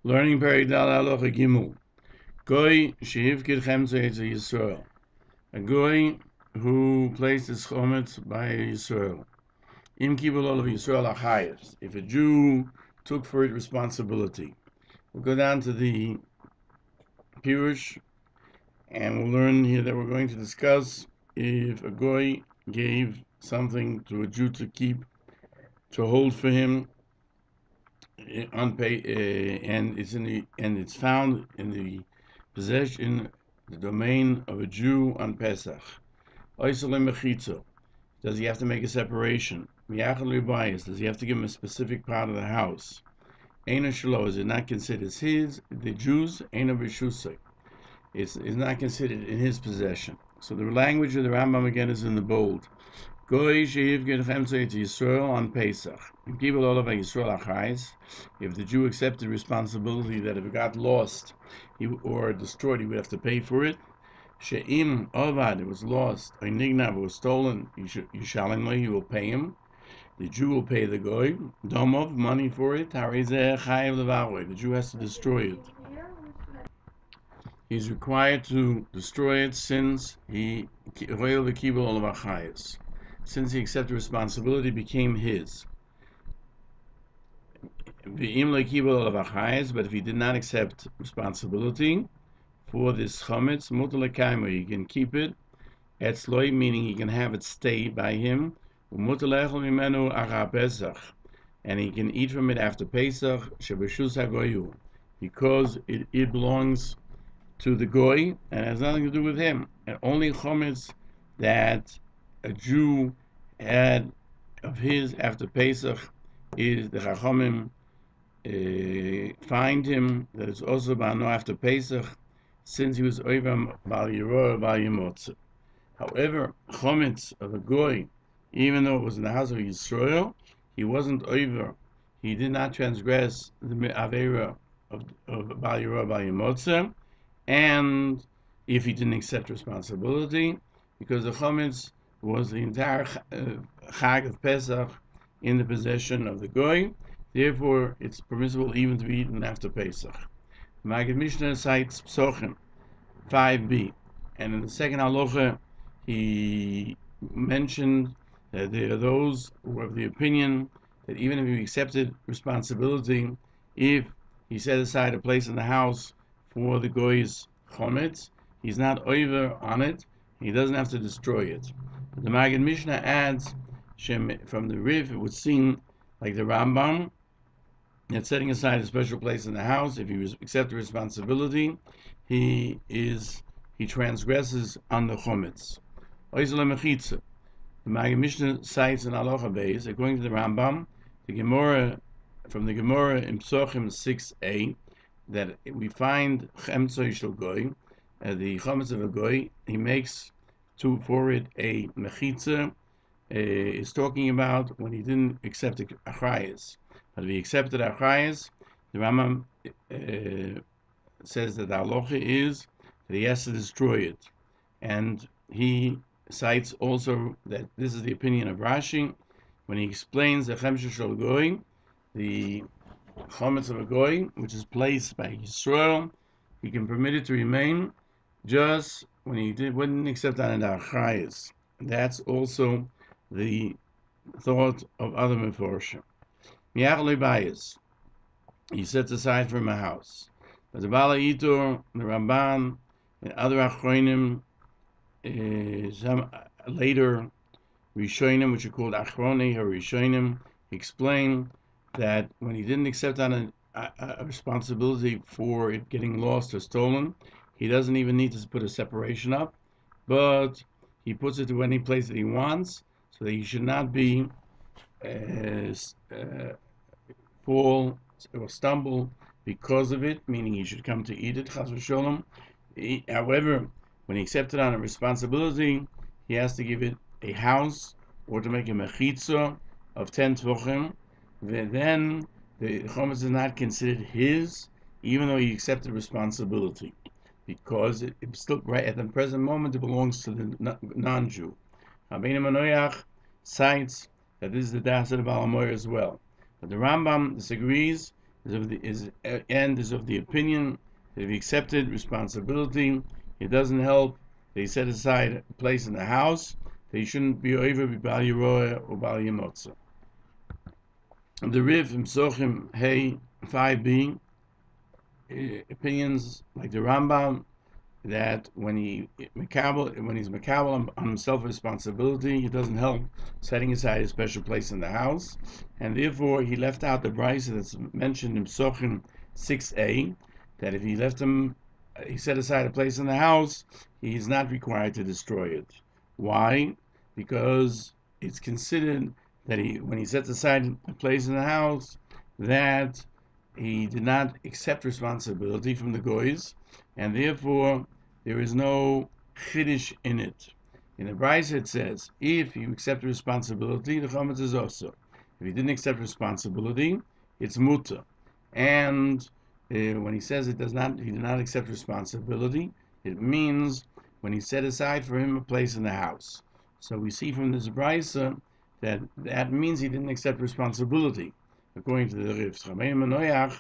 Learning Perek Dal Halacha Gimel. Goy shehivkid chametz Yisrael. A goy who placed his chametz by Yisrael. Im kibul olav Yisrael achayes. If a Jew took for it responsibility. We'll go down to the Peirush, and we'll learn here that we're going to discuss if a goy gave something to a Jew to keep, to hold for him, unpaid, and it's found in the possession, the domain of a Jew on Pesach. Does he have to make a separation? Does he have to give him a specific part of the house? Is it not considered his? The Jews, it's not considered in his possession. So the language of the Rambam again is in the bold. Goy shehivkid chametz Yisrael on Pesach. If the Jew accepted responsibility that if it got lost or destroyed, he would have to pay for it. She'im ovad, it was lost, or nignav, it was stolen, yishalim, he will pay him. The Jew will pay the goy. Domov, money for it. The Jew has to destroy it. He's required to destroy it since he since he accepted responsibility, became his. But if he did not accept responsibility for this chametz, he can keep it. Etzloi, meaning he can have it stay by him. And he can eat from it after Pesach, because it belongs to the goy and has nothing to do with him. And only chametz that a Jew had of his after Pesach is the Chachamim find him that it's also ba'ano after Pesach, since he was over Bal Yiror Bal Yimotze. However, chametz of a goy, even though it was in the house of Yisrael, he wasn't over. He did not transgress the avera of Bal Yiror Bal Yimotze, and if he didn't accept responsibility, because the chametz was the entire Chag of Pesach in the possession of the goy, therefore it's permissible even to be eaten after Pesach. The Maggid Mishnah cites Psochim 5b, and in the second halacha he mentioned that there are those who are of the opinion that even if he accepted responsibility, if he set aside a place in the house for the goy's chametz, he's not over on it, he doesn't have to destroy it. The Maggid Mishnah adds, from the Riv, it would seem like the Rambam, that setting aside a special place in the house, if he accepts responsibility, he transgresses on the chametz. The Maggid Mishnah cites an Halacha base, according to the Rambam, from the Gemara in Psochim 6a, that we find chemtzoy shel goy, the chametz of a goy, he makes for it a mechitza, is talking about when he didn't accept achrayas. But if he accepted achrayas, the Rambam says that the halacha is that he has to destroy it. And he cites also that this is the opinion of Rashi when he explains the chemtzoy shel goy, the chametz of a goy, which is placed by Yisrael, he can permit it to remain just when he wouldn't accept that in the achrayas. That's also the thought of other meforshim. Mi'achli bayis, he sets aside from a house. But the Bala Itur, the Ramban, and other achronim, some later Rishonim, which are called Achroni or Rishonim, explain that when he didn't accept on a responsibility for it getting lost or stolen, he doesn't even need to put a separation up, but he puts it to any place that he wants, so that he should not be fall or stumble because of it, meaning he should come to eat it, chas v'sholom. However, when he accepted on a responsibility, he has to give it a house or to make a mechitza of 10 tvochim. Then the chametz is not considered his, even though he accepted responsibility, because it still, right at the present moment, it belongs to the non-Jew. Rabbeinu Manoach cites that this is the das of the Baal HaMeir as well. But the Rambam disagrees is of the opinion that if he accepted responsibility, it doesn't help that he set aside a place in the house, that he shouldn't be over b'bal yiroeh or bal yimotza. The Riv in Psochim Hey 5b opinions like the Rambam that when he's makabel on himself responsibility, he doesn't help setting aside a special place in the house, and therefore he left out the brisa that's mentioned in Psochim 6a, that if he set aside a place in the house, he is not required to destroy it. Why? Because it's considered that when he sets aside a place in the house, that he did not accept responsibility from the goys, and therefore there is no chiddush in it. In the Brisa it says, if you accept responsibility, the chametz is also. If you didn't accept responsibility, it's muta. And when he says he did not accept responsibility, it means when he set aside for him a place in the house. So we see from this Brisa that means he didn't accept responsibility. According to the Riv, Rae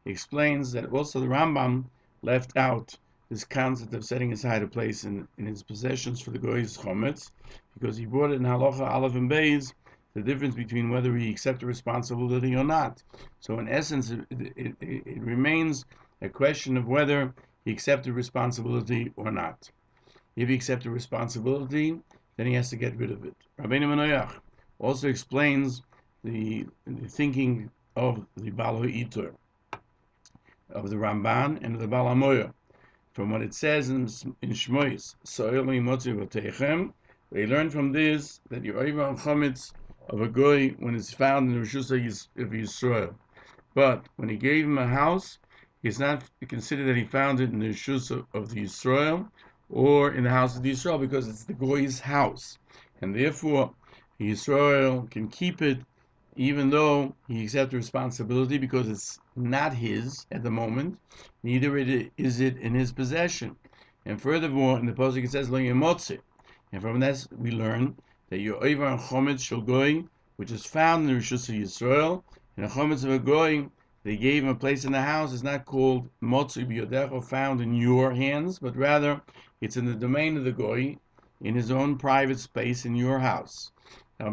explains that also the Rambam left out this concept of setting aside a place in his possessions for the goy's chometz, because he brought it in Halacha Aleph and Beis, the difference between whether he accepted responsibility or not. So in essence, it remains a question of whether he accepted responsibility or not. If he accepted responsibility, then he has to get rid of it. Rabbeinu Menoyach also explains the thinking of the Baal HaItur, of the Ramban and of the Baal HaMoyer. From what it says in Shmois, they learn from this that you're over on chametz of a goy when it's found in the Rishus of Yisrael. But when he gave him a house, it's not considered that he found it in the Rishus of the Yisrael or in the house of the Yisrael, because it's the goy's house, and therefore Yisrael can keep it even though he accepts responsibility, because it's not his at the moment, neither is it in his possession. And furthermore, in the pasuk it says lo yimotze, and from that we learn that your over on chometz shel goy, which is found in the Rishus of Yisrael, and the chometz of a goy, they gave him a place in the house, is not called motzi b'yodecha, found in your hands, but rather it's in the domain of the goy, in his own private space in your house. Now,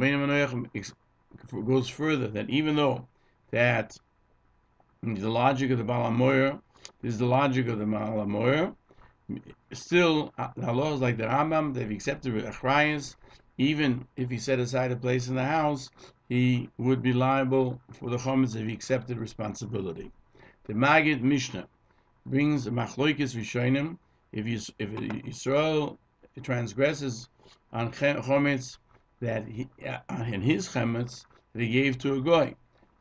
goes further, that even though that the logic of the Baal HaMoyer is the logic of the Baal HaMoyer, still the halachas like the Rambam, they've accepted achrayus. Even if he set aside a place in the house, he would be liable for the chometz if he accepted responsibility. The Magid Mishnah brings a machloikis rishonim if Yisrael transgresses on chometz that in his chometz that he gave to a goy.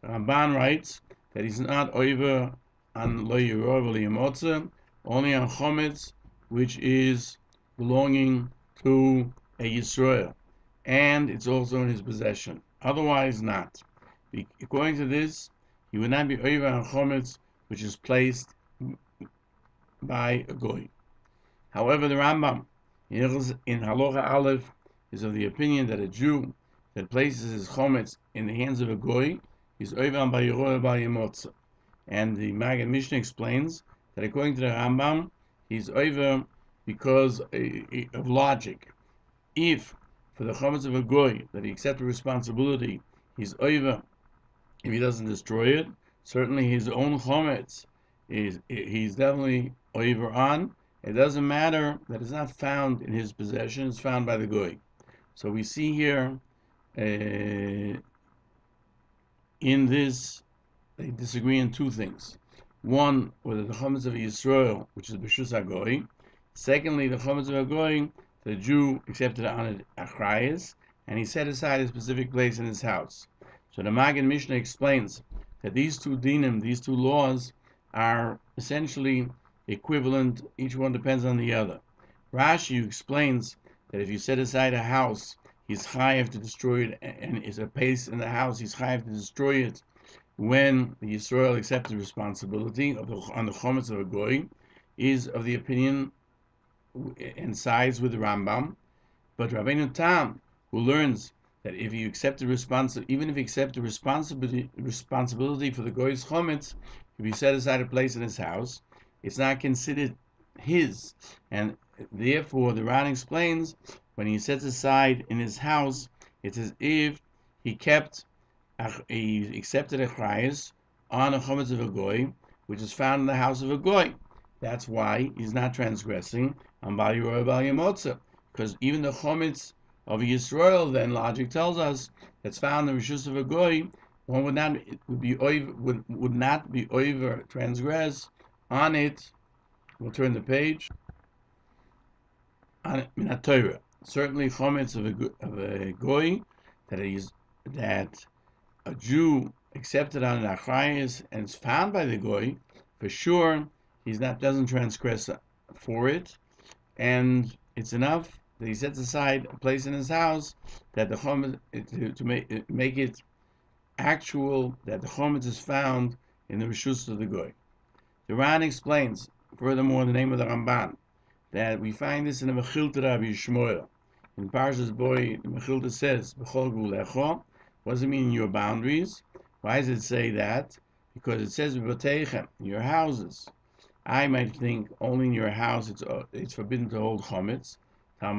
The Ramban writes that he's not over on lo yiroeh v'lo yimotza, only on chometz which is belonging to a Yisrael, and it's also in his possession. Otherwise, not. According to this, he would not be over on chometz which is placed by a goy. However, the Rambam in Halacha Aleph is of the opinion that a Jew that places his chometz in the hands of a goy is over on bal yiroeh bal yimotza. And the Maggid Mishnah explains that according to the Rambam, he's over because of logic. If for the chometz of a goy that he accepted responsibility, he's over if he doesn't destroy it, certainly his own chometz he's definitely over on. It doesn't matter that it's not found in his possession; it's found by the goy. So we see here in this they disagree on two things. One, whether the chometz of Yisrael, which is b'shus hagoy. Secondly, the chometz of hagoy, the Jew accepted on it achrayus, and he set aside a specific place in his house. So the Maggid Mishnah explains that these two dinim, these two laws, are essentially equivalent. Each one depends on the other. Rashi explains that if you set aside a house, he's chayav to destroy it, and is a place in the house, he's chayav to destroy it when the Yisrael accepted responsibility on the chometz of a goy, is of the opinion and sides with the Rambam. But Rabbeinu Tam, who learns that if you accept the even if you accept the responsibility for the goy's chometz, if he set aside a place in his house, it's not considered his. And therefore, the Ran explains, when he sets aside in his house, it's as if he accepted a chrayas on a chometz of a goy, which is found in the house of a goy. That's why he's not transgressing on Bal Yiroi Bal Yimotza, because even the chometz of Yisrael, then logic tells us, that's found in the rishus of a goy, one would not be over transgress on it. We'll turn the page on Minat Torah. Certainly, chometz of a goy that a Jew accepted on an achrayas and is found by the goy, for sure doesn't transgress for it, and it's enough that he sets aside a place in his house that the chometz to make it actual that the chometz is found in the rishus of the goy. The Ran explains furthermore the name of the Ramban, that we find this in the Mechilta Rabbi Shmuel. In Parshas Boy, the Mechilta says, "B'chol gulecho." What does it mean in your boundaries? Why does it say that? Because it says "B'botechem," your houses. I might think only in your house it's forbidden to hold chometz. That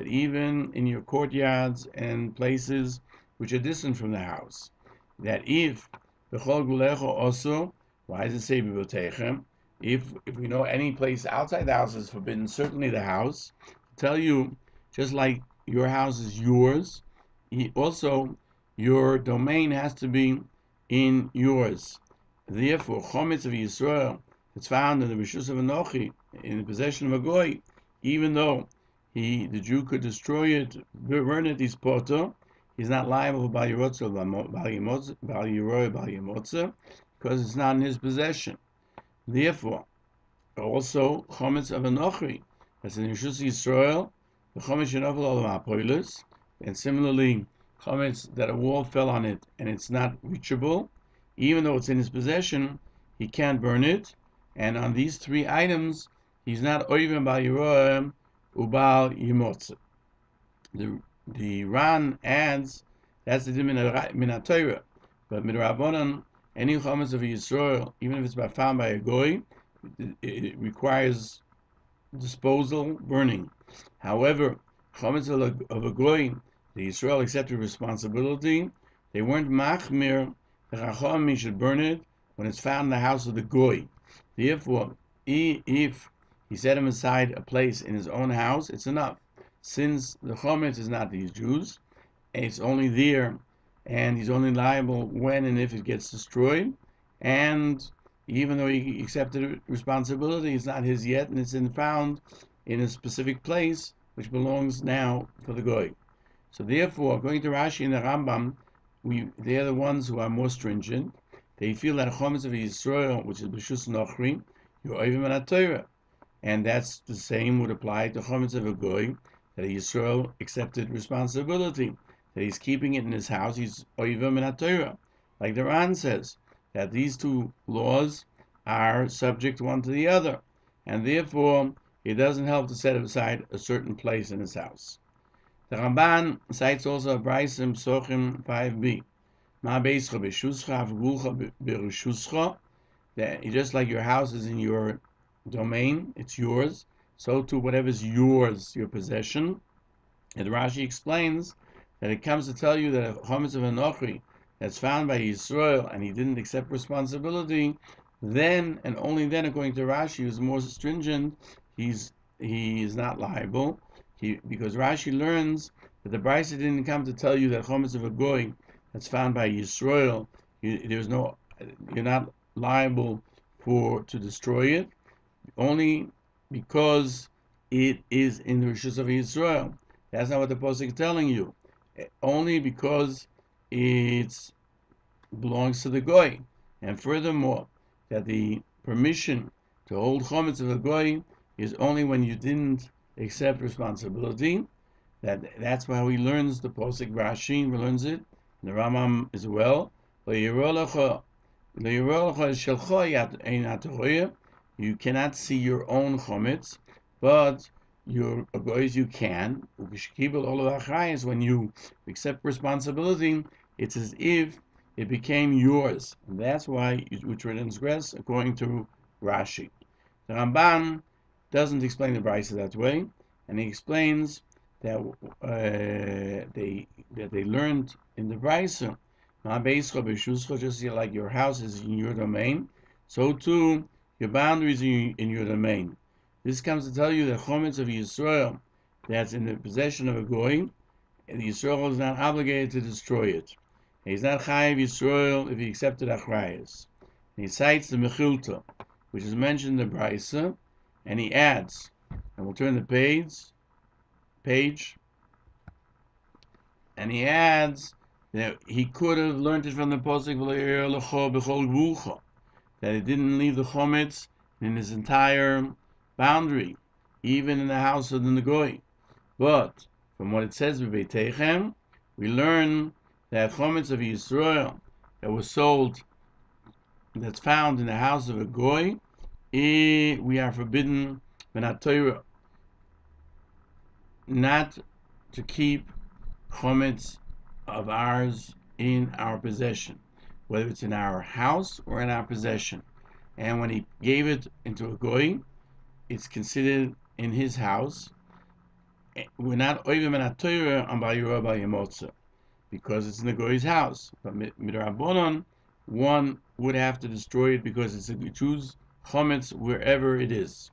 even in your courtyards and places which are distant from the house, that if b'chol gulecho also, why does it say b'botechem? If we know any place outside the house is forbidden, certainly the house. Tell you, just like your house is yours, also your domain has to be in yours. Therefore, chometz of Yisrael, it's found in the rishus of Anochi, in the possession of a goy, even though the Jew could destroy it, burn it, he's not liable for Bal Yiroi Bal Yimotza, because it's not in his possession. Therefore, also chometz of Anochi, that's in rishus Yisrael, the chometz shenofel olam hapoilus, and similarly, chometz that a wall fell on it and it's not reachable, even though it's in his possession, he can't burn it. And on these three items, he's not oivim Bal Yiroi Ubal Yimotza. The Ran adds, that's the Minat Torah, but Midrabanan, any chometz of Yisrael, even if it's found by a goy, it requires disposal, burning. However, chometz of a goy, the Yisrael accepted responsibility. They weren't machmir. The Chachamim should burn it when it's found in the house of the goy. Therefore, if he set him aside a place in his own house, it's enough. Since the chometz is not these Jews, it's only there, and he's only liable when and if it gets destroyed. And even though he accepted responsibility, it's not his yet, and it's found in a specific place which belongs now for the goy. So therefore, according to Rashi and the Rambam, they're the ones who are more stringent. They feel that chometz of Yisrael, which is b'shus nochri, you're oivim an Torah, and that's the same would apply to chometz of a goy, that Yisrael accepted responsibility, that he's keeping it in his house, he's oivim an Torah. Like the Ran says, that these two laws are subject one to the other, and therefore it doesn't help to set aside a certain place in his house. The Ramban cites also a Brayso in Psochim 5b. Ma beischa b'shuscha v'gulcha b'rishuscha. That just like your house is in your domain, it's yours, so too whatever's yours, your possession. And Rashi explains that it comes to tell you that a chometz of Anochi that's found by Yisrael and he didn't accept responsibility, then and only then, according to Rashi, who's more stringent, he is not liable. Because Rashi learns that the Brayso didn't come to tell you that chometz of a goy that's found by Yisrael, you're not liable to destroy it, only because it is in the rishus of Yisrael. That's not what the posuk is telling you. Only because it belongs to the goy, and furthermore, that the permission to hold chometz of a goy is only when you didn't accept responsibility. That's why he learns the posuk. Rashi learns it, the Rambam as well. You cannot see your own chometz, but your goys you can. When you accept responsibility, it's as if it became yours. And that's why you transgress, according to Rashi. The Rambam doesn't explain the brisa that way, and he explains that they learned in the brisa, just like your house is in your domain, so too your boundaries in your domain. This comes to tell you that Chametz of Yisrael that's in the possession of a goy, and Yisrael is not obligated to destroy it. He's not chayiv Yisrael if he accepted achrayas. He cites the Mechilta, which is mentioned in the brisa, and he adds, and we'll turn the page, and he adds that he could have learned it from the posuk that he didn't leave the chometz in his entire boundary, even in the house of the Negoy. But from what it says b'beitechem, we learn that chometz of Yisrael that was sold, that's found in the house of a goy, we are forbidden Torah not to keep chometz of ours in our possession, whether it's in our house or in our possession. And when he gave it into a goy, it's considered in his house. We're not oivim and Torah on Bayurah Bayimotza because it's in the goy's house. But midrabanan, one would have to destroy it because it's a Jew's chometz wherever it is.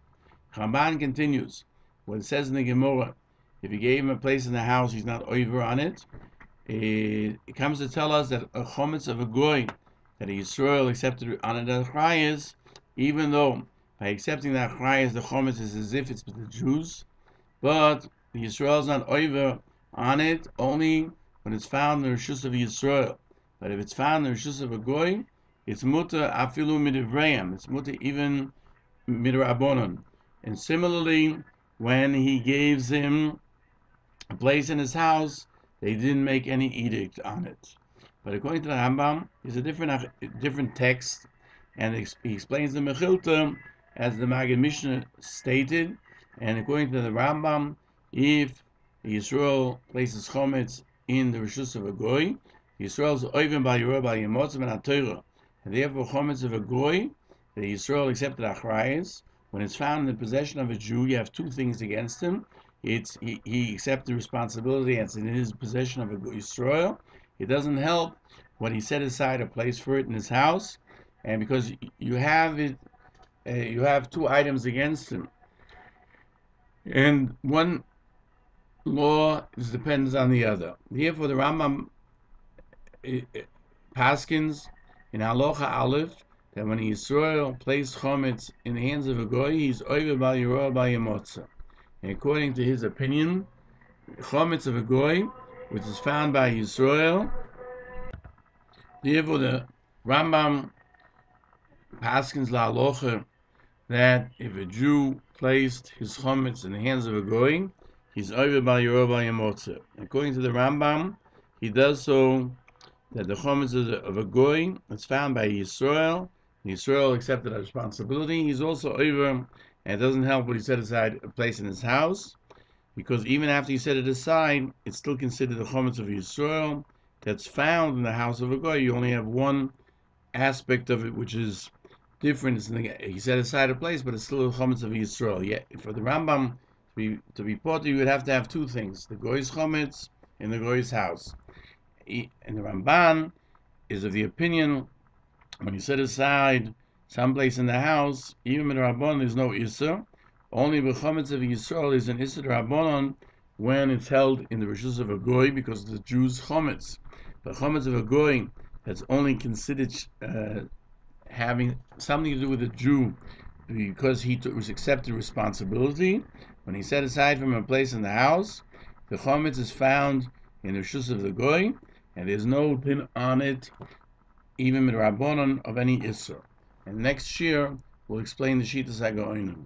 Rambam continues, what it says in the Gemara, if he gave him a place in the house, he's not over on it. It comes to tell us that a chometz of a goy that Yisrael accepted on it as achrayas, even though by accepting that achrayas the chometz is as if it's with the Jews, but the Yisrael is not over on it only when it's found in the reshus of Yisrael. But if it's found in the reshus of a goy, it's muta afilu midivrayim. It's muta even midrabanan. And similarly, when he gives him a place in his house, they didn't make any edict on it. But according to the Rambam, it's a different text, and he explains the Mechilta as the Maggid Mishnah stated. And according to the Rambam, if Yisrael places chometz in the reshus of a goy, Yisrael is oivim b'yirah b'yimotzim and Torah, and therefore chometz of a goy that Yisrael accepted achrayas, when it's found in the possession of a Jew, you have two things against him. It's he accepts the responsibility, and it's in his possession of a Yisrael. It doesn't help when he set aside a place for it in his house, and because you have it, you have two items against him, and one law depends on the other. Therefore, the Rambam paskins in Halacha Aleph that when Yisrael placed chometz in the hands of a goy, he's over by Yirah by Yemotza. And according to his opinion, chometz of a goy, which is found by Yisrael, therefore the Rambam paskins la Halacha that if a Jew placed his chometz in the hands of a goy, he's over by Yirah by Yemotza. According to the Rambam, he does so that the chometz of a goy that's found by Yisrael, Yisrael accepted a responsibility. He's also over, and it doesn't help when he set aside a place in his house, because even after he set it aside, it's still considered the chometz of Yisrael that's found in the house of a goy. You only have one aspect of it which is different. He set aside a place, but it's still the chometz of Yisrael. Yet for the Rambam to be potter, you would have to have two things: the goy's chometz and the goy's house. And the Ramban is of the opinion when you set aside someplace in the house, even in the Rabbanon there's no Isser. Only the chometz of Yisrael is an Isser Rabbanon when it's held in the reshus of a goy because the Jews' chometz. The chometz of a goy that's only considered having something to do with the Jew because he was accepted responsibility. When he set aside from a place in the house, the chometz is found in the reshus of the goy, and there's no pin on it, even with Rabbanon of any Isser. And next year we'll explain the Shitas HaGaonim.